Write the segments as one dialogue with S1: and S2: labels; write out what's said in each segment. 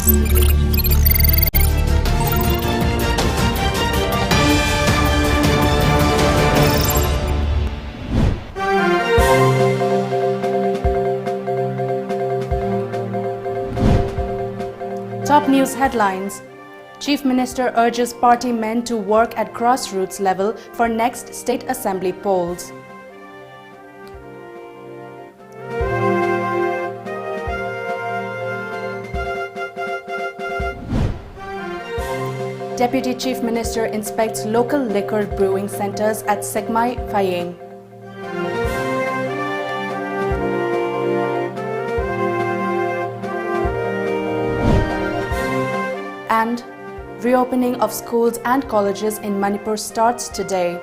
S1: Top news headlines. Chief Minister urges party men to work at grassroots level for next State Assembly polls. Deputy Chief Minister inspects local liquor brewing centers at Segmai, Phayeng. And reopening of schools and colleges in Manipur starts today.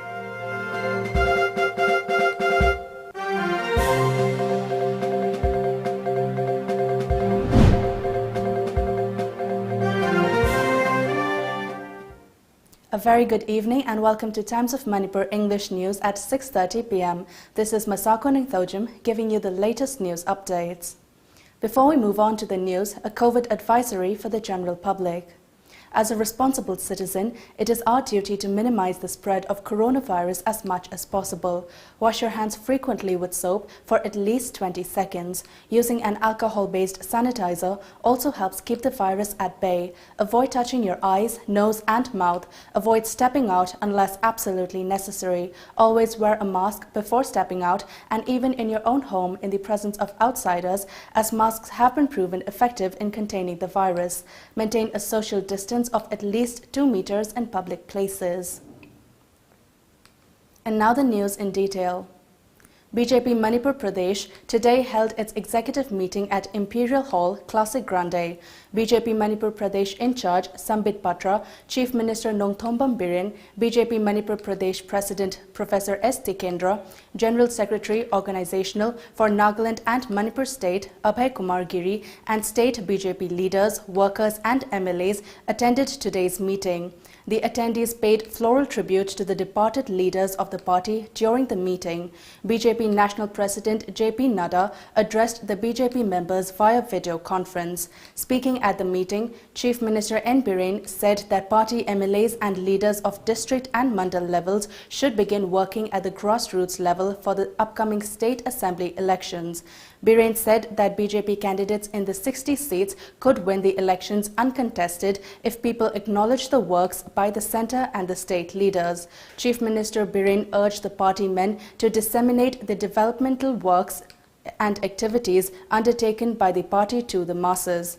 S1: A very good evening and welcome to Times of Manipur English News at 6:30 p.m. This is MASACO NINGTHOUJAM giving you the latest news updates. Before we move on to the news, a COVID advisory for the general public. As a responsible citizen, it is our duty to minimize the spread of coronavirus as much as possible. Wash your hands frequently with soap for at least 20 seconds. Using an alcohol-based sanitizer also helps keep the virus at bay. Avoid touching your eyes, nose and mouth. Avoid stepping out unless absolutely necessary. Always wear a mask before stepping out and even in your own home in the presence of outsiders, as masks have been proven effective in containing the virus. Maintain a social distance of at least 2 meters in public places. And now the news in detail. BJP Manipur Pradesh today held its executive meeting at Imperial Hall, Classic Grande. BJP Manipur Pradesh in charge Sambit Patra, Chief Minister Nongthombam Biren, BJP Manipur Pradesh President Professor S. Tikendra, General Secretary Organizational for Nagaland and Manipur State Abhay Kumar Giri, and state BJP leaders, workers and MLAs attended today's meeting. The attendees paid floral tribute to the departed leaders of the party during the meeting. BJP National President J.P. Nadda addressed the BJP members via video conference. Speaking at the meeting, Chief Minister N. Biren said that party MLAs and leaders of district and mandal levels should begin working at the grassroots level for the upcoming state assembly elections. Biren said that BJP candidates in the 60 seats could win the elections uncontested if people acknowledge the works by the centre and the state leaders. Chief Minister Biren urged the party men to disseminate the developmental works and activities undertaken by the party to the masses.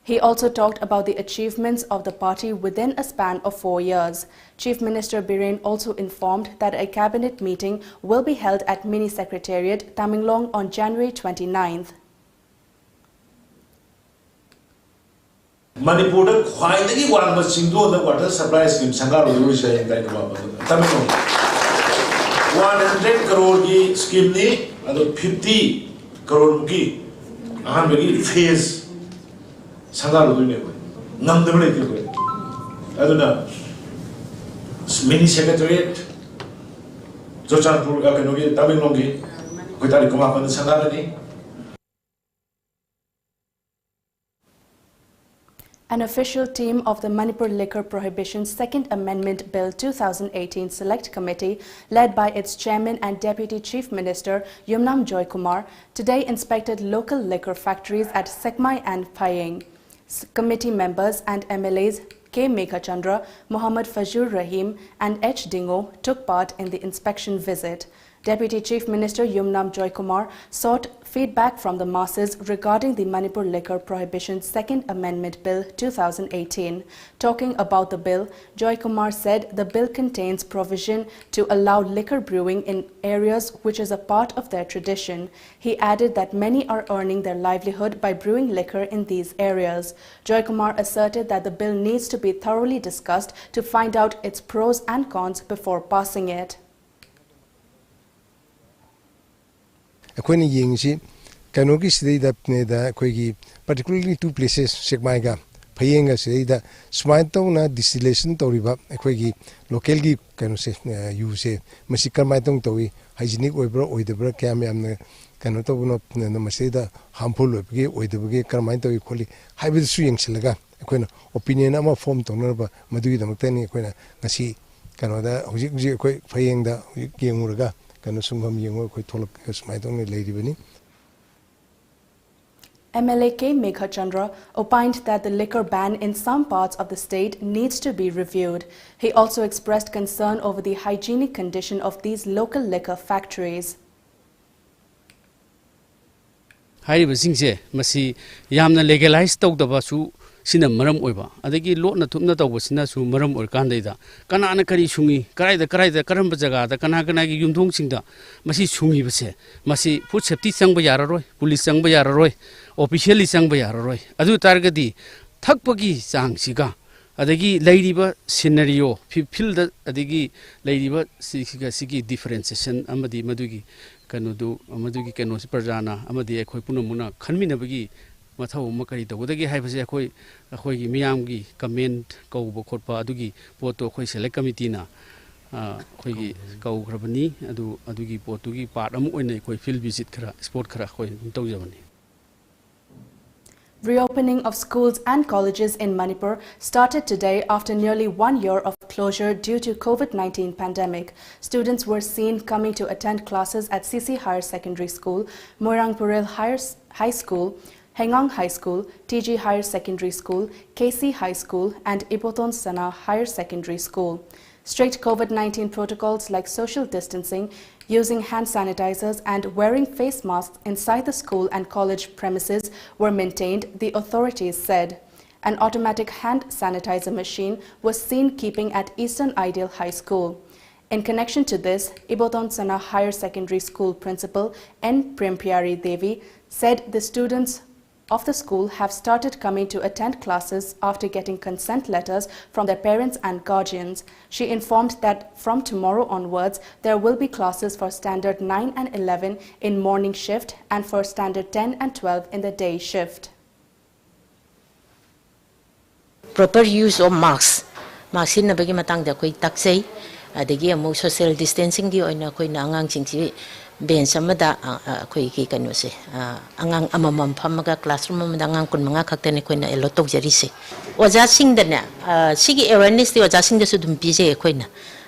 S1: He also talked about the achievements of the party within a span of 4 years. Chief Minister Biren also informed that a cabinet meeting will be held at Mini Secretariat, Tamenglong on January 29th.
S2: Manipur khwaidagi wangba chingdo the water supply scheme sangar ruisha indai no Tamenglong 100 crore ki scheme ni ado 50 crore ki ahanbagi phase sangar ruine ko namdamle ki ko aduna Mini Secretariat Jochanpur ka kanogi Tamenglong ki koitari kumapan sangar ni.
S1: An official team of the Manipur Liquor Prohibition Second Amendment Bill 2018 Select Committee, led by its chairman and Deputy Chief Minister Yumnam Joy Kumar, today inspected local liquor factories at Segmai and Phayeng. Committee members and MLAs K. Meghachandra, Muhammad Fazur Rahim and H. Dingo took part in the inspection visit. Deputy Chief Minister Yumnam Joy Kumar sought feedback from the masses regarding the Manipur Liquor Prohibition Second Amendment Bill 2018. Talking about the bill, Joy Kumar said the bill contains provision to allow liquor brewing in areas which is a part of their tradition. He added that many are earning their livelihood by brewing liquor in these areas. Joy Kumar asserted that the bill needs to be thoroughly discussed to find out its pros and cons before passing it.
S3: According to Kanoki Sida, particularly 2 places, Segmaiga, Payanga Sida, Smaitona distillation Toriba, Equegi, localgi can say, use Masikan Maitong Towi, hygienic Webro, or the Bracam, Canoto, no Maseda, harmful, or the Carmento equally, hybrid swing Silaga, ꯑꯩꯈꯣꯏꯅ opinion ꯑꯃ form ꯇꯧꯅꯕ ꯃꯗꯨꯒꯤꯗꯃꯛꯇꯅꯤ ꯑꯩꯈꯣꯏꯅ ꯉꯁꯤ ꯀꯩꯅꯣꯗ ꯍꯧꯖꯤꯛ ꯑꯩꯈꯣꯏ ꯐꯌꯦꯡꯗ ꯍꯧꯖꯤꯛ ꯌꯦꯡꯉꯨꯔꯒ ꯀꯩꯅꯣ ꯁꯨꯡꯐꯝ ꯌꯦꯡꯉꯨꯔꯒ ꯑꯩꯈꯣꯏ ꯊꯣꯛꯂꯛ ꯁꯨꯃꯥꯏꯅ ꯇꯧꯅ ꯂꯩꯔꯤꯕꯅꯤ.
S1: MLA K. Megha Chandra opined that the liquor ban in some parts of the state needs to be reviewed. He also expressed concern over the hygienic condition of these local liquor factories.
S4: Hairibasingse masi yamna legalize tawdabasu sina maram oiba adagi lotna thupna tawbasina su maram oikandaida kanana kari sungi karaida karamba jagada kana gi yumthong singda masi sungi base masi food safety changba yararoi police changba yararoi officially changba yararoi adu targadi thakpagi changsiga adagi leiriba scenario field adagi leiriba sigi differentiation amadi madugi kanudu amadugi kanosi parjana amadi ekhoi punamuna khanminabagi mathau makari tawdagi haibase ekhoi gi miyamgi comment kauba khotpa adugi poto ekhoi select committee na ekhoi gi kau khrabani adugi potugi part amu oina ekhoi field visit khara sport khara ekhoi tawjabani.
S1: Reopening of schools and colleges in Manipur started today after nearly 1 year of closure due to COVID-19 pandemic. Students were seen coming to attend classes at CC Higher Secondary School, Moirangpuril High School, Hengang High School, TG Higher Secondary School, KC High School and Ipoton Sana Higher Secondary School. Strict COVID-19 protocols like social distancing, using hand sanitizers and wearing face masks inside the school and college premises were maintained, the authorities said. An automatic hand sanitizer machine was seen keeping at Eastern Ideal High School. In connection to this, Iboton Sana Higher Secondary School Principal N. Prempiari Devi said the students of the school have started coming to attend classes after getting consent letters from their parents and guardians. She informed that from tomorrow onwards, there will be classes for Standard 9 and 11 in morning shift and for Standard 10 and 12 in the day shift.
S5: Proper use of masks. Masks in the bagi matang da koi taksay. Adagi amo social distancing di oina koi na angang singsi. Ben samada koi ki kanu se angang amamam phamaga classroom amada angang kun manga khaktene koi na elo tok jari se oja sing da na sigi awareness ti oja sing da su dum pije koi na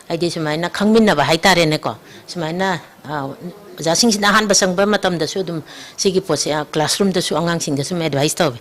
S5: aidi sumaina khangmin na ba haitare ne ko sumaina oja sing sin han basang ba matam da su dum sigi pose classroom da su angang sing da su advice taw.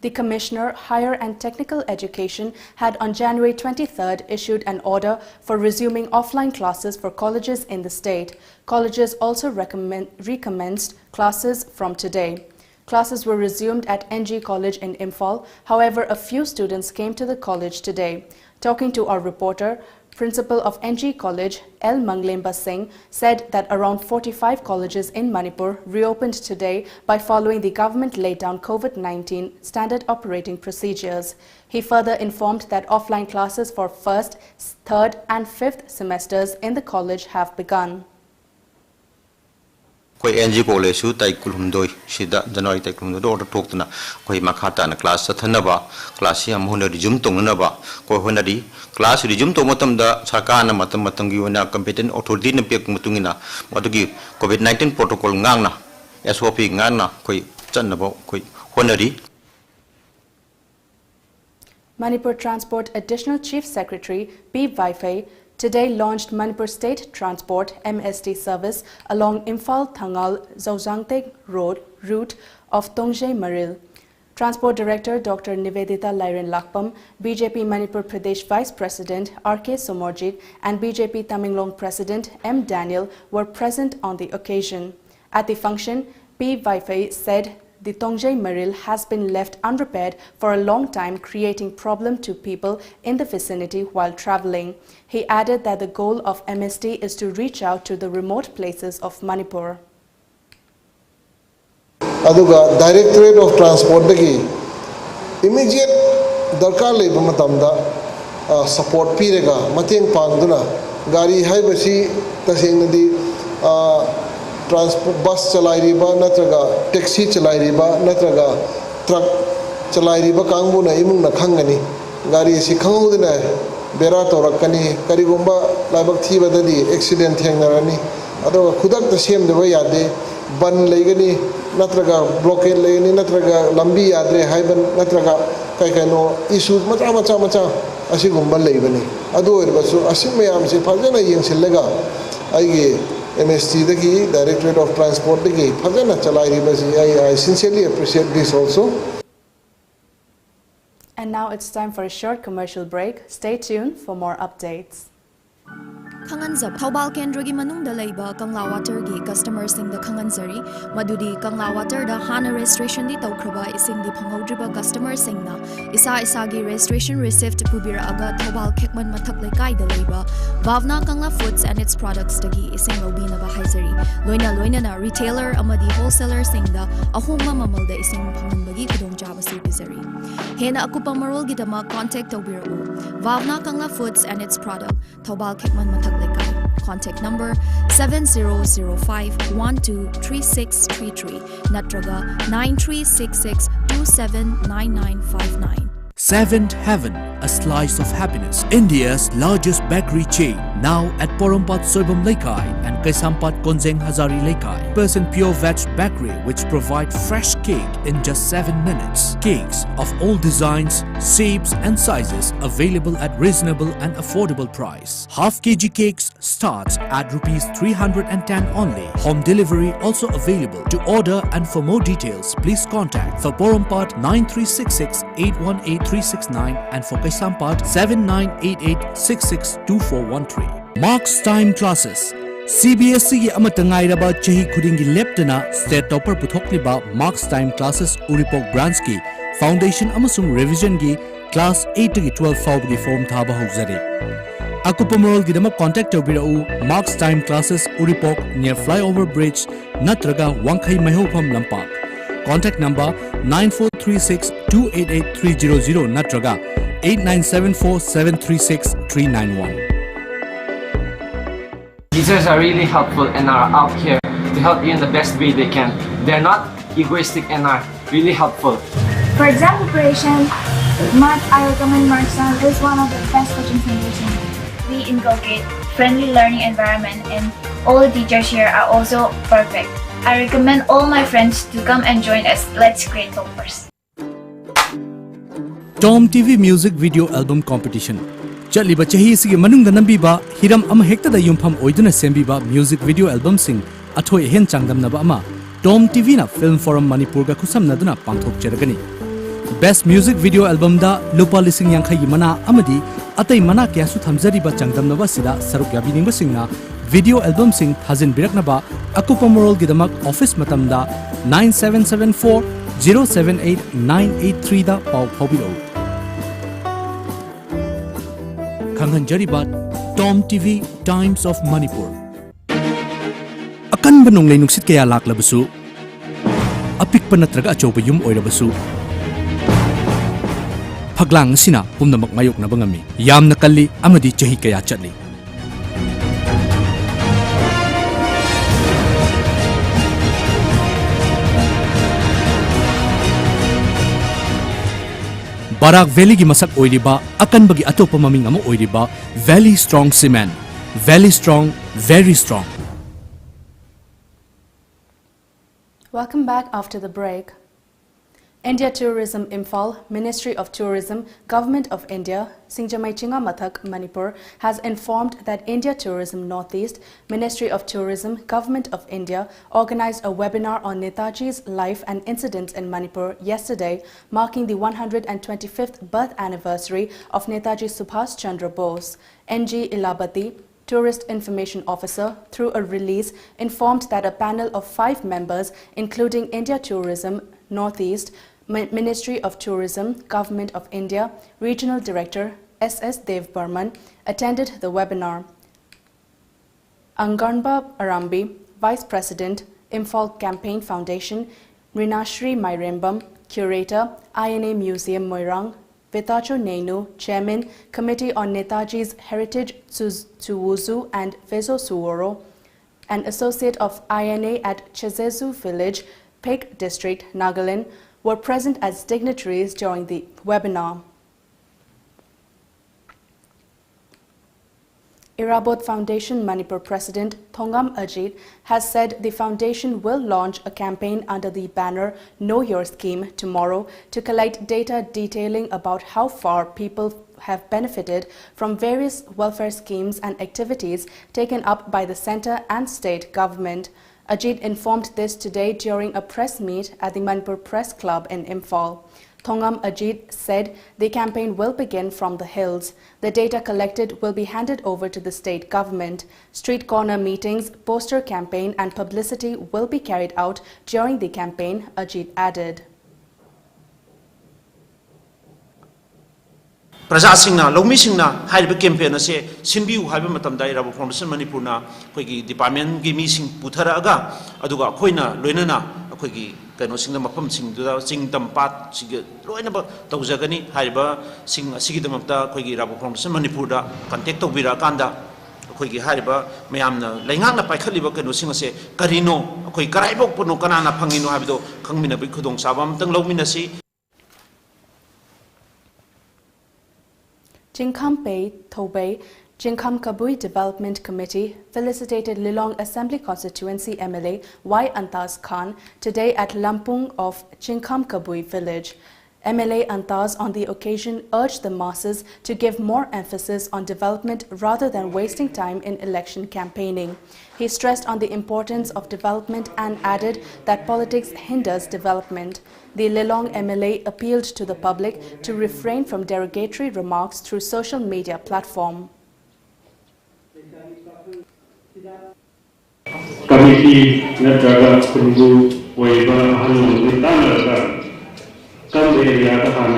S1: The Commissioner, Higher and Technical Education, had on January 23rd issued an order for resuming offline classes for colleges in the state. Colleges also recommenced classes from today. Classes were resumed at NG College in Imphal. However, a few students came to the college today. Talking to our reporter, Principal of NG College, L. Manglemba Singh, said that around 45 colleges in Manipur reopened today by following the government laid down COVID-19 standard operating procedures. He further informed that offline classes for 1st, 3rd and 5th semesters in the college have begun.
S6: Koi NG College su tai kulumdoi sida January tai kulumdoi order toktuna koi makhata na class sathanaba class ya mohna resume tongnana ba koi honari class resume to matam da sarkar na matam gi ona competent authority na pek mutungina madugi COVID-19 protocol ngangna SOP ngana koi chanabo koi honari.
S1: Manipur Transport Additional Chief Secretary P. Vaifei today launched Manipur State Transport MST service along Imphal-Thangal Zaujangteg route of Tongje Maril. Transport Director Dr. Nivedita Lairen Lakpam, BJP Manipur Pradesh Vice President R.K. Somorjit and BJP Tamenglong President M. Daniel were present on the occasion. At the function, P. Vaifei said the Tongje Maril has been left unrepaired for a long time, creating problem to people in the vicinity while traveling. He added that the goal of MST is to reach out to the remote places of Manipur.
S7: Aduga Directorate of Transport dagi immediate darkar leba matamda support pirega mateng pangduna gari haibasi tasengnadi transport bus chalairiba natraga taxi chalairiba natraga truck chalairiba kangbuna imungna khangani gari si khangudna bera torakani karigumba laibak thibadadi accident thengnarani adoga khudak ta semdeba yade ban leigani natraga blockade leni natraga lambi adre haiban natraga kai kai no issue macha asigumba leibani adu oirbasu asim mayam se phajana yengsillaga aige MST dagi Directorate of Transport dagi phajana chalai ribasi I sincerely appreciate this also.
S1: And now it's time for a short commercial break. Stay tuned for more updates.
S8: Khanganjab Thobal Kendrogi manungda leiba Kangla Water gi customers sing the Khanganjari madudi Kangla Water da hana registration di tawkraba ising di phanghodriba customers sing na isa gi registration receipt pubira aga Thobal Khekman mathak lekai da leiba Bhavna Kangla Foods and its products dagi ising lobina ba haizari loina na retailer amadi wholesaler sing da ahuma mamal da ising phanganbagi khudong jaba su bizari hena akupa marol gi dama contact tawbira Bhavna Kangla Foods and its product Thobal Khekman mathak Contact number 7005123633 Natraga 9366279959.
S9: Seventh Heaven, a slice of happiness. India's largest bakery chain, now at Porompat Soibam Laikai and Kaisampat Konzeng Hazari Laikai. Person Pure Veg Bakery, which provide fresh cake in just 7 minutes. Cakes of all designs, shapes and sizes available at reasonable and affordable price. Half kg cakes starts at ₹310 only. Home delivery also available. To order and for more details, please contact for Porompat 9366 818 369 and for Kaisampat 7988662413. Marks Time Classes. CBSE gi amata ngairaba chahi khudingi leptana state topper puthokliba Marks Time Classes Uripok branch ki foundation amasung revision gi class 8 to 12 fawgi form thaba hawzare. Akupamorol gi dama contact tawbirau Marks Time Classes Uripok near flyover bridge natraga Wangkhai Maihofam Lampak. Contact number 9436288300 natraga 8974736391.
S10: Teachers are really helpful and are out here to help you in the best way they can. They're not egoistic and are really helpful.
S11: For exam preparation, I recommend Marksam is one of the best coaching foundations. We inculcate friendly learning environment and all the teachers here are also perfect. I recommend all my friends to come and join us. Let's create toppers.
S9: TOMTV Music Video Album Competition. Chaliba chahi sigi manungda nambiba hiram ama hekta da yumpham oiduna sembiba music video album sing athoi hen changdamnaba ama TOMTV na Film Forum Manipur ga khusamnaduna pangthok cheragani. Best Music Video Album da lupa lising yang khayi mana amadi atai mana kya su thamjariba changdamnaba sida saruk yabining singna video album sing thazin biraknaba akupamorol gidamak office matamda 9774 078983 da pau phobilo. Kanghanjariba TOMTV Times of Manipur. Akan banong lay nungsit kaya laklabasu apik pa natraga achoba yum oirabasu phaglang sina pumnamak ngayok na bangami yam nakali amadi chahi kaya chatli. Barak Valley gi masak oiriba akan bagi atopa maming amo oiriba Valley Strong Cement. Valley Strong, very strong.
S1: Welcome back after the break. India Tourism Imphal, Ministry of Tourism, Government of India, Singjamai Chinga Mathak, Manipur, has informed that India Tourism Northeast, Ministry of Tourism, Government of India, organized a webinar on Netaji's life and incidents in Manipur yesterday, marking the 125th birth anniversary of Netaji Subhash Chandra Bose. NG Ilabati, Tourist Information Officer, through a release, informed that a panel of 5 members, including India Tourism Northeast, Ministry of Tourism, Government of India, Regional Director S.S. Dev Burman, attended the webinar. Anganba Arambi, Vice President, Imphal Campaign Foundation, Rinashri Mairembam, Curator, INA Museum Moirang, Vitacho Nenu, Chairman, Committee on Netaji's Heritage Tuwuzu and Vezo Suworo, and Associate of INA at Chezezu Village, Pek District, Nagaland, were present as dignitaries during the webinar. Irabot Foundation Manipur President Thongam Ajit has said the foundation will launch a campaign under the banner Know Your Scheme tomorrow to collect data detailing about how far people have benefited from various welfare schemes and activities taken up by the centre and state government. Ajit informed this today during a press meet at the Manipur Press Club in Imphal. Thongam Ajit said the campaign will begin from the hills. The data collected will be handed over to the state government. Street corner meetings, poster campaign and publicity will be carried out during the campaign, Ajit added.
S12: Prajasingna, Lomisingna, Hyde campaign, say, Simbu, Habamatam Daira Foundation Manipurna, Quigi, Department, Gimising, Putaraga, Aduga, Koina, Luenana, Quigi. Kano sing na mapam sing do sing tampat sige loina ba tawjagani haiba sing asigidamta khoigi rabo foundation manipur da contact tobira kanda khoigi haiba mayamna laingak na paikhaliba kano sing ase karino khoi karaibok puno kanana phangino habido khangmina bi khudong sabam tang lawminasi.
S1: Jingkhampe Thobe Jingkham Kabui Development Committee felicitated Lilong Assembly Constituency MLA Y. Antaz Khan today at Lampung of Jingkham Kabui village. MLA Antaz on the occasion urged the masses to give more emphasis on development rather than wasting time in election campaigning. He stressed on the importance of development and added that politics hinders development. The Lilong MLA appealed to the public to refrain from derogatory remarks through social media platform.
S13: Committee Nataga Kungu Waiva Hanu Come area Tahana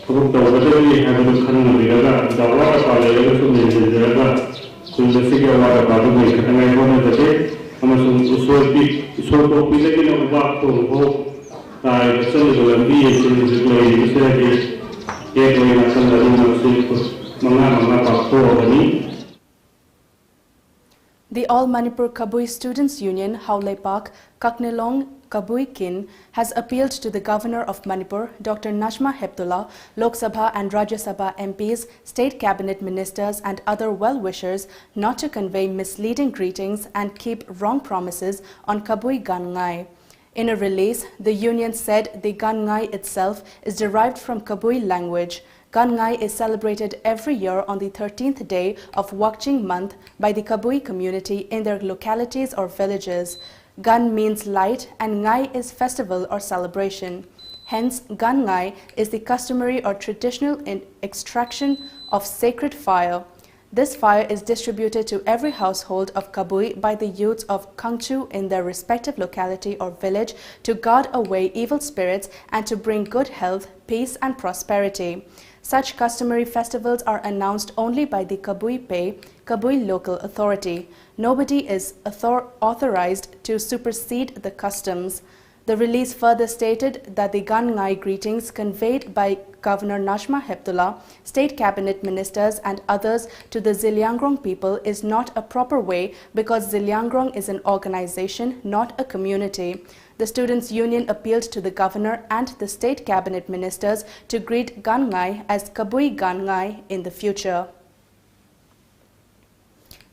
S13: Purukta Vatari have a Kanaga, the water college to the Kundasiga water bottle, and I wanted the day, Amazon sort of physical of back to hope. I certainly will be in the way to say, yet when I send the Mama.
S1: The All Manipur Kabui Students' Union, Haule Park, Kaknelong, Kabui Kin, has appealed to the Governor of Manipur, Dr. Najma Heptullah, Lok Sabha and Rajya Sabha MPs, State Cabinet Ministers and other well-wishers not to convey misleading greetings and keep wrong promises on Kabui Gangngai. In a release, the union said the Gangngai itself is derived from Kabui language. Gangngai is celebrated every year on the 13th day of Wakjing month by the Kabui community in their localities or villages. Gan means light and Ngai is festival or celebration. Hence, Gangngai is the customary or traditional extraction of sacred fire. This fire is distributed to every household of Kabui by the youths of Kangchu in their respective locality or village to guard away evil spirits and to bring good health, peace and prosperity. Such customary festivals are announced only by the Kabui Pay, Kabui local authority. Nobody is authorized to supersede the customs. The release further stated that the Gangngai greetings conveyed by Governor Najma Heptullah, State Cabinet Ministers and others to the Ziliangrong people is not a proper way because Ziliangrong is an organization, not a community. The Students' Union appealed to the Governor and the State Cabinet Ministers to greet Gangngai as Kabui Gangngai in the future.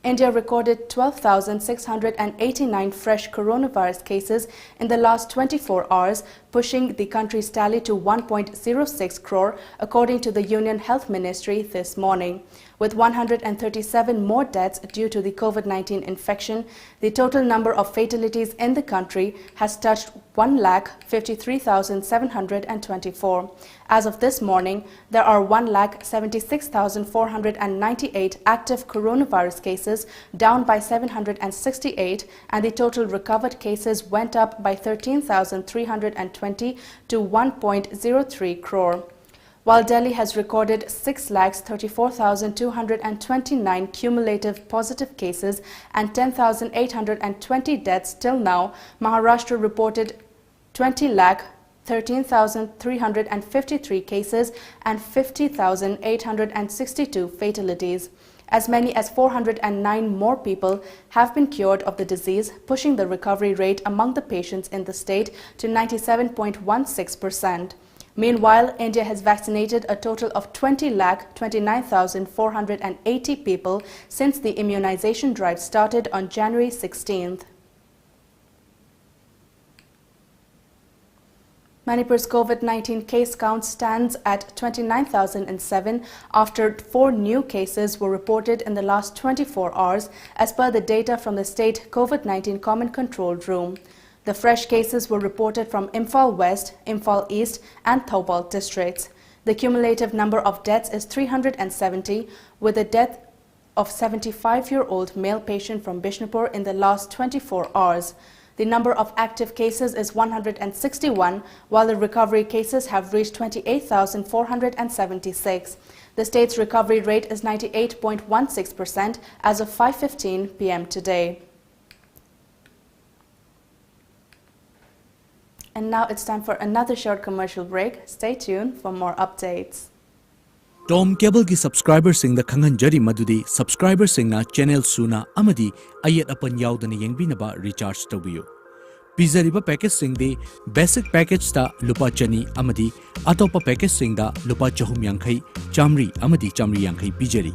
S1: India recorded 12,689 fresh coronavirus cases in the last 24 hours, pushing the country's tally to 1.06 crore, according to the Union Health Ministry this morning. With 137 more deaths due to the COVID-19 infection, the total number of fatalities in the country has touched 1,53,724. As of this morning, there are 1,76,498 active coronavirus cases, down by 768, and the total recovered cases went up by 13,320 to 1.03 crore. While Delhi has recorded 6,34,229 cumulative positive cases and 10,820 deaths till now, Maharashtra reported 20,13,353 cases and 50,862 fatalities. As many as 409 more people have been cured of the disease, pushing the recovery rate among the patients in the state to 97.16%. Meanwhile, India has vaccinated a total of 20,29,480 people since the immunization drive started on January 16th. Manipur's COVID-19 case count stands at 29,007 after 4 new cases were reported in the last 24 hours as per the data from the state COVID-19 Common Control Room. The fresh cases were reported from Imphal West, Imphal East and Thoubal districts. The cumulative number of deaths is 370, with the death of 75-year-old male patient from Bishnupur in the last 24 hours. The number of active cases is 161, while the recovery cases have reached 28,476. The state's recovery rate is 98.16% as of 5:15 p.m. today. And now it's time for another short commercial break. Stay tuned for more updates.
S9: Tom Cable ki subscriber sing da khangan jari madudi subscriber sing na channel suna amadi ayat apan yaudana yengbinaba recharge tawiyo. Pizariba package sing de basic package ta lupa chani amadi atopa package sing da lupa chahum yankai chamri amadi chamri yankai pizari.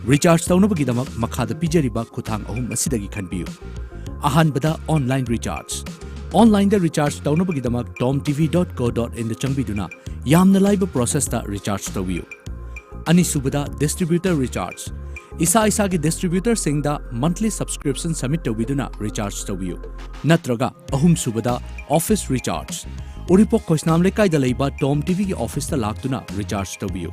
S9: Recharge tawnabagi damak makhada pizariba kuthang ahum asidagi khanbiyo. Ahanbada online recharge. Online da recharge tawnabagi damak tomtv.co.in da changbiduna yamna laiba process ta recharge tawiyo. Anisubada distributor recharge. Isa ki distributor singda monthly subscription submit tawiduna recharge tawiyo. Natraga ahum subada office recharge. Uripok Kosnam lekai da leiba Tom TV ki office ta laktuna recharge tawiyo.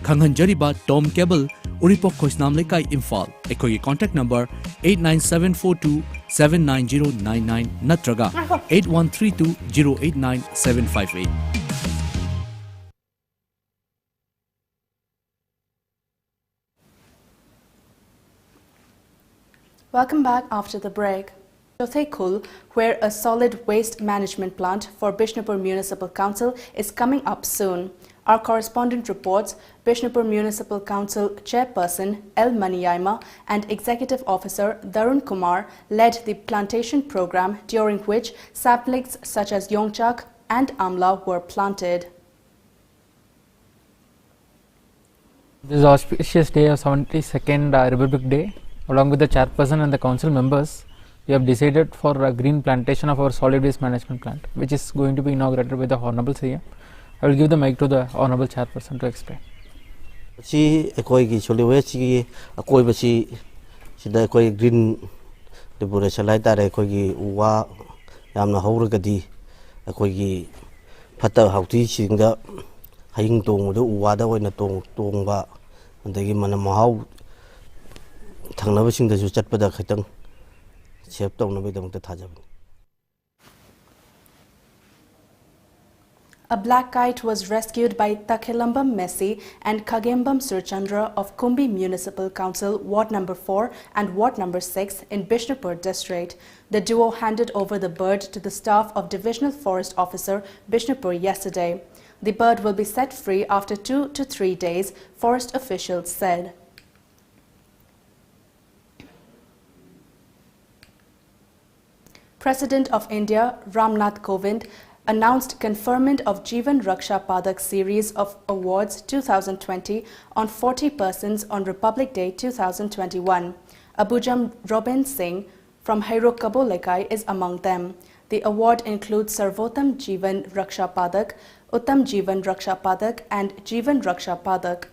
S9: Khanghan jariba Tom Cable Uripok Kosnam lekai Imphal. Ekoi contact number 89742790999 natraga 8132089758.
S1: Welcome back after the break. Jothekul, where a solid waste management plant for Bishnupur Municipal Council is coming up soon. Our correspondent reports Bishnupur Municipal Council Chairperson L. Maniyaima and Executive Officer Darun Kumar led the plantation program, during which saplings such as Yongchak and Amla were planted.
S14: This is auspicious day of 72nd Republic Day. Along with the chairperson and the council members, we have decided for a green plantation of our solid waste management plant, which is going to be inaugurated by the Honorable CM. I will give the mic to the Honorable Chairperson to explain.
S15: Solid waste green liberation like that. Wa yamna hauragadi Pata Hauti sing the Haying Tong, the Wada when a Tongba, and the Manamahau.
S1: A black kite was rescued by Takhelambam Messi and Kagembam Surchandra of Kumbi Municipal Council, Ward Number 4 and Ward Number 6 in Bishnupur District. The duo handed over the bird to the staff of Divisional Forest Officer Bishnupur yesterday. The bird will be set free after 2 to 3 days, forest officials said. President of India, Ramnath Kovind, announced conferment of Jeevan Raksha Padak series of awards 2020 on 40 persons on Republic Day 2021. Abujam Robin Singh from Hairok Kabolekai is among them. The award includes Sarvotam Jeevan Raksha Padak, Uttam Jeevan Raksha Padak and Jeevan Raksha Padak.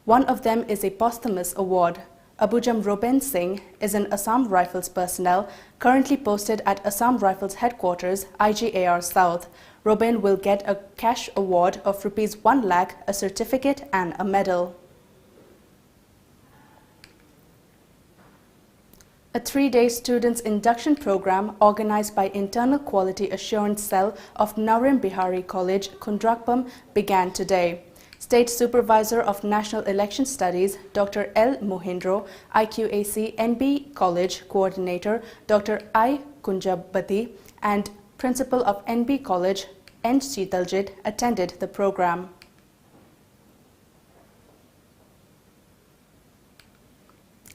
S1: One of them is a posthumous award. Abujam Robin Singh is an Assam Rifles personnel currently posted at Assam Rifles Headquarters, IGAR South. Robin will get a cash award of ₹1 lakh, a certificate and a medal. A 3-day students' induction program organized by Internal Quality Assurance Cell of Narim Bihari College, Kundrakpam, began today. State Supervisor of National Election Studies, Dr. L. Mohindro, IQAC NB College Coordinator, Dr. I. Kunjabati, and Principal of NB College, N. Sheetaljit, attended the program.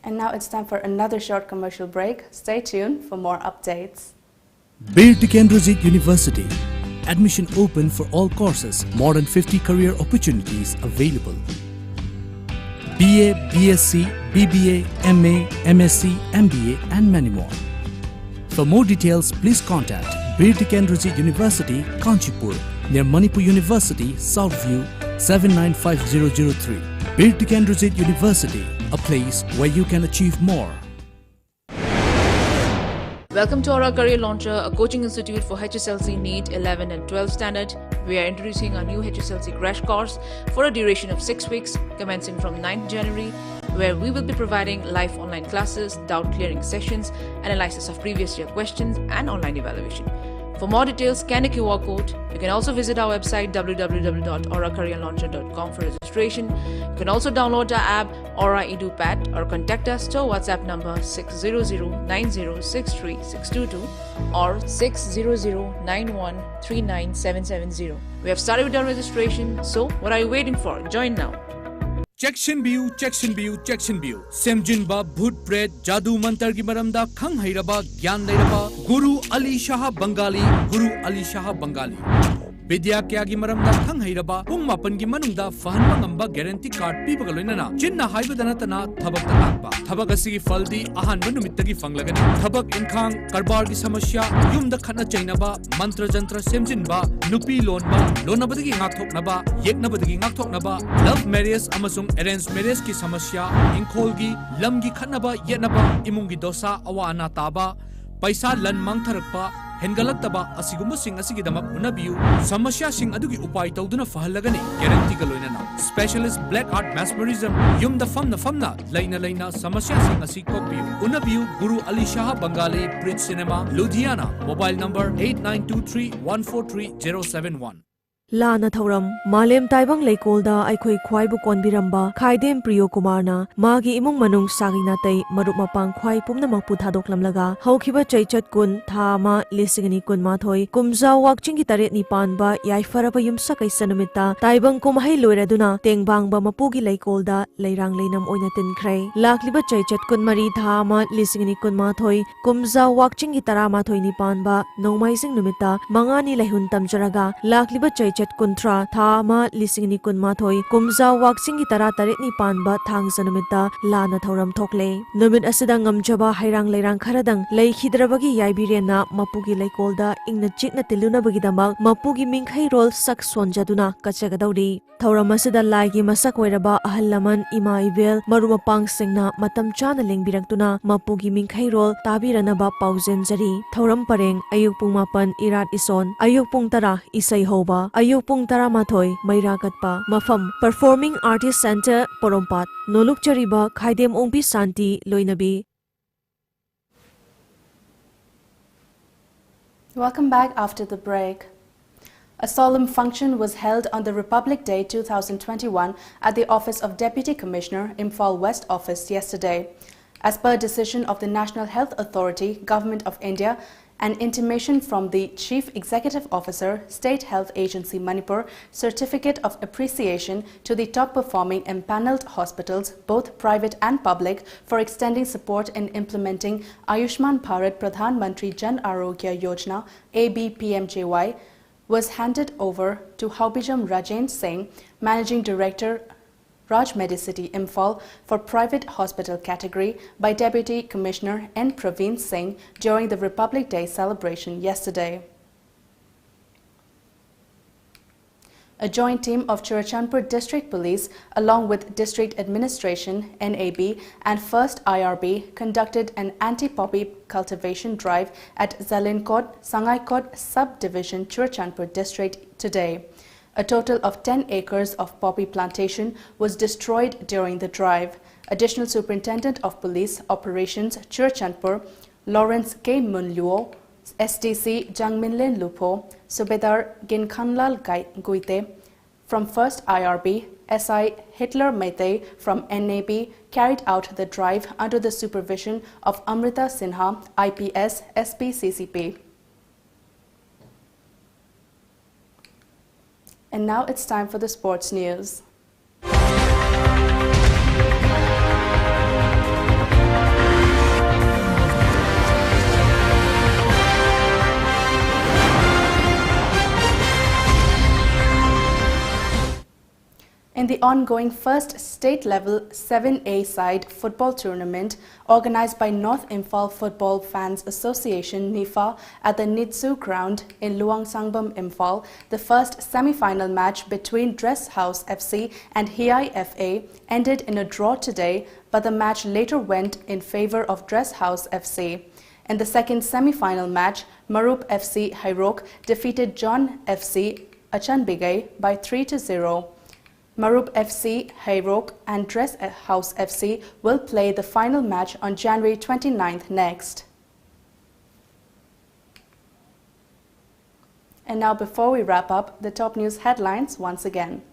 S1: And now it's time for another short commercial break. Stay tuned for more updates.
S9: Bir Tikendrajit University, Admission open for all courses. More than 50 career opportunities available. BA, BSc, BBA, MA, MSc, MBA and many more. For more details, please contact Bir Tikendrajit University, Kanchipur, near Manipur University, Southview, 795003. Bir Tikendrajit University, a place where you can achieve more.
S16: Welcome to our Career Launcher, a coaching institute for HSLC NEET 11 and 12 standard. We are introducing our new HSLC crash course for a duration of 6 weeks, commencing from 9th January, where we will be providing live online classes, doubt clearing sessions, analysis of previous year questions, and online evaluation. For more details, scan a QR code. You can also visit our website www.auracareerlauncher.com for registration. You can also download our app Aura EduPad or contact us to our WhatsApp number 600-9063-622 or 600-9139-770. We have started with our registration, so what are you waiting for? Join now.
S9: Chection view, chection view, chection view. Semjinba, Bhut Pret, Jadu Mantar ki maramda khang hairaba, gyan leiraba, Guru Ali Shah Bengali, Guru Ali Shah Bengali. Vidya kya ki maramda khang hairaba, pung mapan ki manungda fahanma ngamba guarantee card pibaga loinana, chinna haibadana tana thabak takpa. Thabak asigi faldi ahan numittagi fanglagani. Thabak inkhang karbar ki samasya, yumda khana chainaba, mantra jantra semjinba, nupi lonba, lonabadagi ngakthoknaba, yeknabadagi ngakthoknaba, love marriage amasung arranged marriage ki samasya, inkolgi, lamgi khanaba, yenaba, imungi dosa awa ana taba, paisa lan mangtharakpa, hengalagtaba asigumba sing asigidamak unabiu, samasya sing adugi upay tawduna fahalagani, guarantee ka loinana. Specialist black art mesmerism, yum da famna, laina, samasya sing asikokbiu, unabiu, Guru Ali Shah Bengali, Bridge Cinema, Ludhiana, mobile number 8923-143-071.
S17: Lana Thauram, Malem Taibang Leikolda, Aikoi Kwaibu Konbiramba, Kaidem Priyo Kumarna, Magi Imung Manung Saginatay, Marupmapang Kwai Pumna Makputadok Lamlaga, Haukiba Chaychat Kun, Thama, Lisingani Kun Mathoy, Kumza Wakchingi Taret Nipan ba, Yai Faraba Yumsakay Sanumita, Taibang Kumahay Loiraduna, Tengbang ba Mapugi Leikolda, Lairang Lainam Oinatin Kray, Lakliba Chaychat Kun Mari Thama, Lisingani Kun Mathoy, Kumza Wakchingi Taramathoy Nipan ba, Nomaising Numita, Mangani Lahun Tamjaraga, Lakliba Chay Chat Kuntra, Thama, Lisingni Kun Mathoi, Kumza Waksingi Tara Taret Nipan ba Thang Sanumita, Lana Thauram Thokle. Numit Asidang Amjaba Hairang Lairang Karadang, Lay Hidrabagi Yaibirena, Mapugi Leikolda, Ingna Chitna Tiluna Bagidamak, Mapugi Mingkai Rol Sak Swanjaduna, Kachagadaudi. Thauram Asida Laigi Masakwera Ahalaman, Ima Ibel, Marumapang Singna, Matam Chana Lingbiratuna, Mapugi Mingkai Rol, Tabiranaba Pauzen Zari, Thauram Pareng, Ayupung Mapan, Irat Ison, Ayupung Tara, Isay Hoba, Ayupung Taramathoy, Mairagatpa, Mafam, Performing Artist Center, Porompat, Noluk Chariba, Khaidem Ongpi Santi, Loinabi.
S1: Welcome back after the break. A solemn function was held on the Republic Day 2021 at the Office of Deputy Commissioner, Imphal West Office yesterday. As per decision of the National Health Authority, Government of India, an intimation from the Chief Executive Officer, State Health Agency Manipur, certificate of appreciation to the top-performing empaneled hospitals, both private and public, for extending support in implementing Ayushman Bharat Pradhan Mantri Jan Arogya Yojana (ABPMJY), was handed over to Haubijam Rajen Singh, Managing Director, Raj Medicity Imphal for private hospital category by Deputy Commissioner N. Praveen Singh during the Republic Day celebration yesterday. A joint team of Churachandpur District Police along with District Administration, NAB and First IRB conducted an anti-poppy cultivation drive at Zalinkot, Sangaikot Subdivision, Churachandpur District today. A total of 10 acres of poppy plantation was destroyed during the drive. Additional Superintendent of Police Operations, Churachandpur, Lawrence K. Munluo, SDC Jangminlen Lupo, Subedar Ginkhanlal Guite from First IRB, SI Hitler Mete from NAB carried out the drive under the supervision of Amrita Sinha, IPS, SPCCP. And now it's time for the sports news. In the ongoing first state-level 7A side football tournament organized by North Imphal Football Fans Association (NIFA) at the Nitsu ground in Luang Sangbam, Imphal, the first semi-final match between Dress House FC and Hiai FA ended in a draw today, but the match later went in favor of Dress House FC. In the second semi-final match, Marup FC Hairok defeated John FC Achanbigay by 3-0. Marup FC, Hairok and Dress House FC will play the final match on January 29th next. And now, before we wrap up, the top news headlines once again.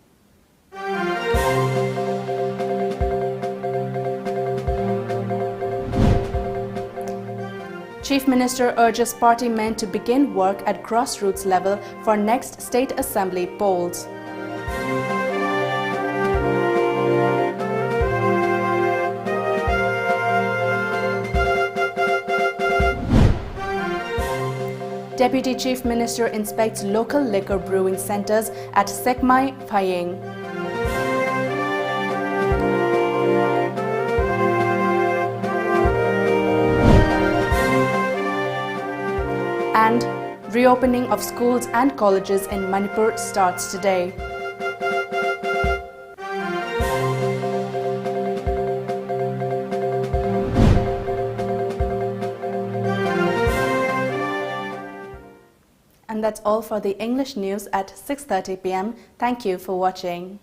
S1: Chief Minister urges party men to begin work at grassroots level for next State Assembly polls. Deputy Chief Minister inspects local liquor brewing centers at Sekmai, Phayeng. And reopening of schools and colleges in Manipur starts today. And that's all for the English news at 6:30 p.m. Thank you for watching.